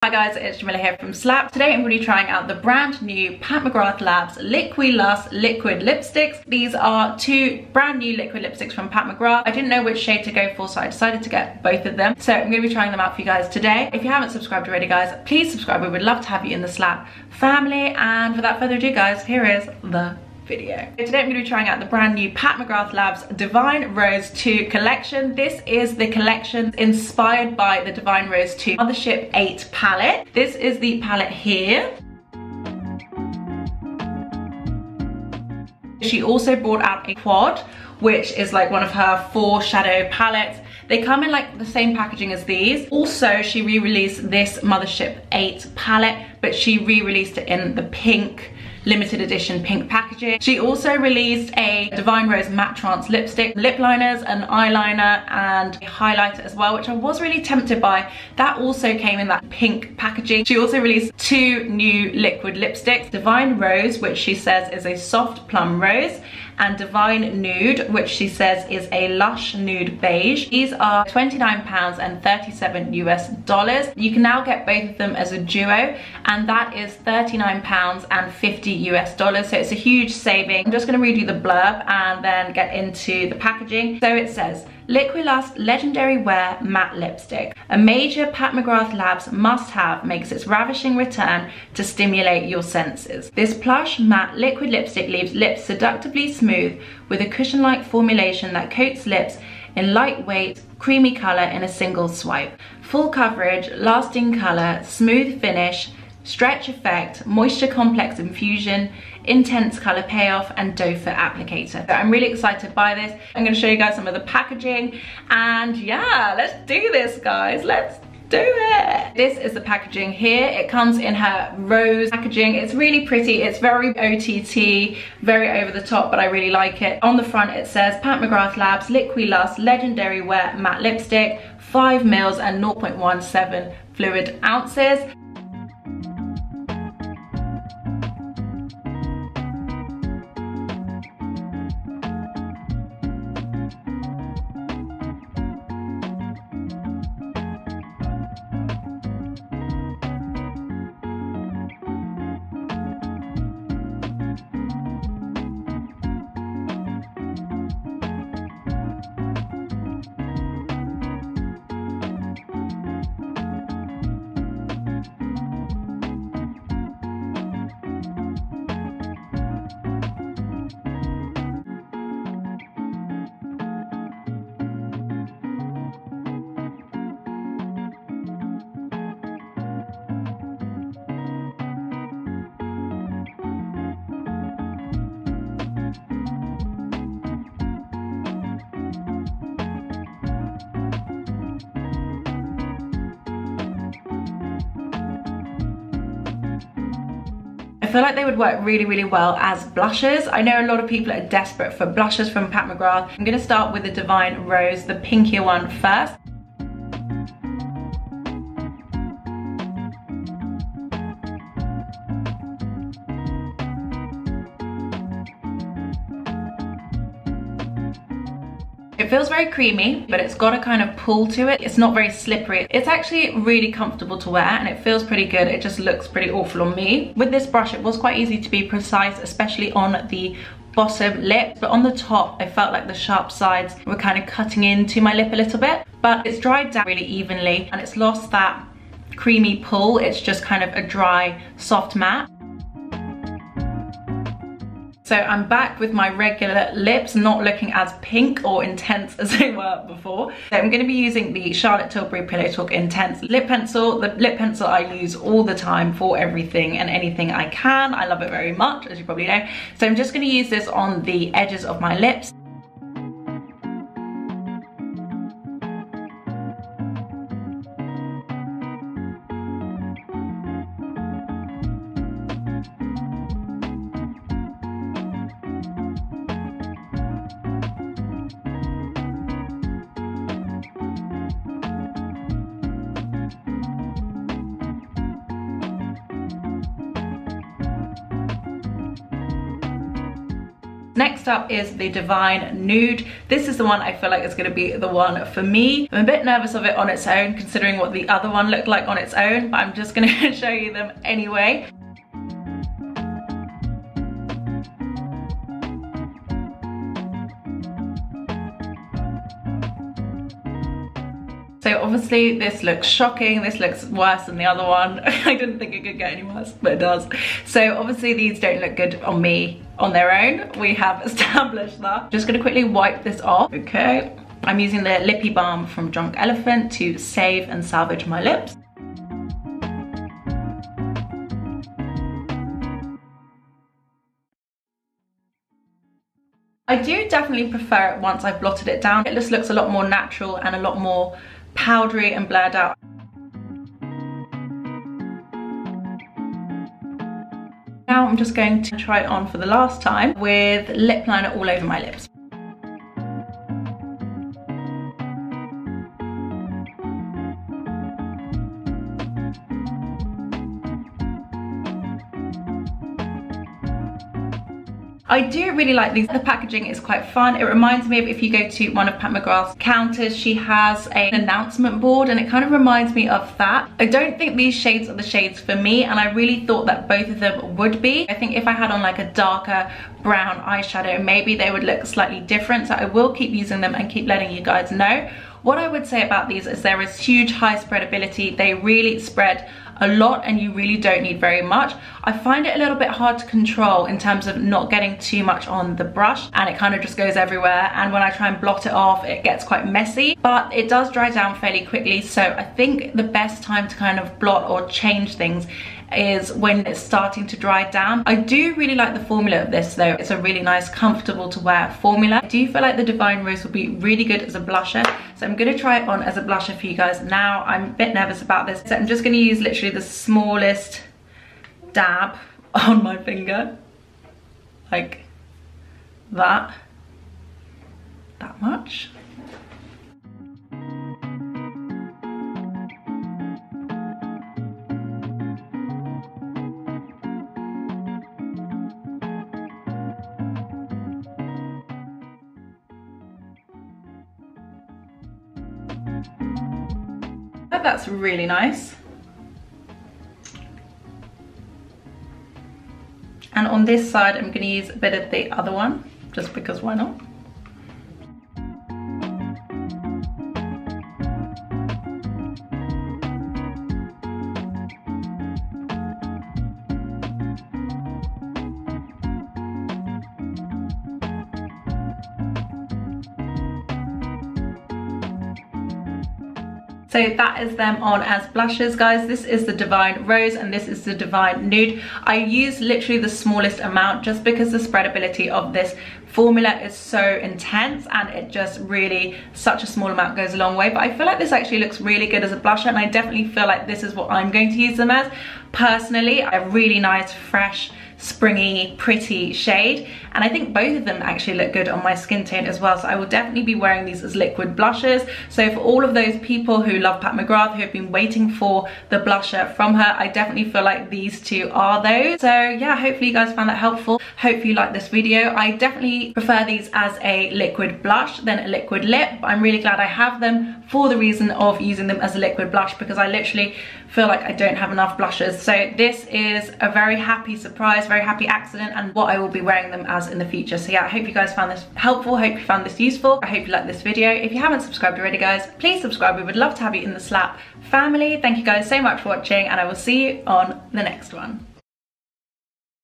Hi guys, it's Jamila here from Slapp. Today I'm going to be trying out the brand new Pat McGrath Labs Liquilust liquid lipsticks. These are two brand new liquid lipsticks from Pat McGrath. I didn't know which shade to go for, so I decided to get both of them. So I'm going to be trying them out for you guys today. If you haven't subscribed already guys, please subscribe. We would love to have you in the Slapp family. And without further ado guys, here is the video. Today I'm going to be trying out the brand new Pat McGrath Labs Divine Rose 2 collection. This is the collection inspired by the Divine Rose 2 Mothership 8 palette. This is the palette here. She also brought out a quad, which is like one of her 4 shadow palettes. They come in like the same packaging as these. Also, she re-released this Mothership 8 palette, but she re-released it in the pink limited edition pink packaging. She also released a Divine Rose Matte Trance lipstick, lip liners, an eyeliner and a highlighter as well, which I was really tempted by. That also came in that pink packaging. She also released 2 new liquid lipsticks, Divine Rose, which she says is a soft plum rose, and Divine Nude, which she says is a lush nude beige. These are £29 and $37 US. You can now get both of them as a duo, and that is £39 and $50 US. So it's a huge saving. I'm just going to read you the blurb and then get into the packaging. So it says, Liquilust Legendary Wear Matte Lipstick. A major Pat McGrath Labs must-have makes its ravishing return to stimulate your senses. This plush matte liquid lipstick leaves lips seductively smooth with a cushion-like formulation that coats lips in lightweight, creamy color in a single swipe. Full coverage, lasting color, smooth finish, stretch effect, moisture complex infusion, intense color payoff, and doe foot applicator. So I'm really excited by this. I'm going to show you guys some of the packaging, and yeah, let's do this guys, let's do it. This is the packaging here. It comes in her rose packaging. It's really pretty. It's very OTT, very over the top, but I really like it. On the front it says Pat McGrath Labs Liquilust Legendary Wear Matte Lipstick, 5 mils and 0.17 fluid ounces. I feel like they would work really, really well as blushes. I know a lot of people are desperate for blushes from Pat McGrath. I'm going to start with the Divine Rose, the pinkier one first. It feels very creamy, but it's got a kind of pull to it. It's not very slippery. It's actually really comfortable to wear and it feels pretty good. It just looks pretty awful on me. With this brush, it was quite easy to be precise, especially on the bottom lip, but on the top, I felt like the sharp sides were kind of cutting into my lip a little bit, but it's dried down really evenly and it's lost that creamy pull. It's just kind of a dry, soft matte. So I'm back with my regular lips, not looking as pink or intense as they were before. So I'm going to be using the Charlotte Tilbury Pillow Talk Intense Lip Pencil. The lip pencil I use all the time for everything and anything I can. I love it very much, as you probably know. So I'm just going to use this on the edges of my lips. Next up is the Divine Nude. This is the one I feel like is going to be the one for me. I'm a bit nervous of it on its own, considering what the other one looked like on its own, but I'm just going to show you them anyway. So obviously this looks shocking, this looks worse than the other one. I didn't think it could get any worse, but it does. So obviously these don't look good on me on their own. We have established that. Just gonna quickly wipe this off, okay? I'm using the Lippy Balm from Drunk Elephant to save and salvage my lips. I do definitely prefer it once I've blotted it down. It just looks a lot more natural and a lot more powdery and blurred out. Now I'm just going to try it on for the last time with lip liner all over my lips. I do really like these. The packaging is quite fun. It reminds me of if you go to one of Pat McGrath's counters, she has an announcement board and it kind of reminds me of that. I don't think these shades are the shades for me, and I really thought that both of them would be. I think if I had on like a darker brown eyeshadow, maybe they would look slightly different. So I will keep using them and keep letting you guys know. What I would say about these is there is huge high spreadability. They really spread a lot and you really don't need very much. I find it a little bit hard to control in terms of not getting too much on the brush, and it kind of just goes everywhere, and when I try and blot it off it gets quite messy, but it does dry down fairly quickly. So I think the best time to kind of blot or change things is when it's starting to dry down. I do really like the formula of this though. It's a really nice, comfortable to wear formula. I do feel like the Divine Rose will be really good as a blusher, so I'm going to try it on as a blusher for you guys now. I'm a bit nervous about this, so I'm just going to use literally the smallest dab on my finger, like that much. That's really nice. And on this side I'm going to use a bit of the other one, just because why not? So that is them on as blushes, guys. This is the Divine Rose and this is the Divine Nude. I use literally the smallest amount just because the spreadability of this formula is so intense, and it just really, such a small amount goes a long way. But I feel like this actually looks really good as a blusher, and I definitely feel like this is what I'm going to use them as. Personally, a really nice, fresh, springy, pretty shade, and I think both of them actually look good on my skin tone as well, so I will definitely be wearing these as liquid blushes. So for all of those people who love Pat McGrath, who have been waiting for the blusher from her, I definitely feel like these two are those. So yeah, hopefully you guys found that helpful. Hope you liked this video. I definitely prefer these as a liquid blush than a liquid lip, but I'm really glad I have them for the reason of using them as a liquid blush, because I literally feel like I don't have enough blushes. So this is a very happy surprise, very happy accident, and what I will be wearing them as in the future. So yeah, I hope you guys found this helpful, hope you found this useful. I hope you liked this video. If you haven't subscribed already, guys, please subscribe. We would love to have you in the Slapp family. Thank you guys so much for watching, and I will see you on the next one.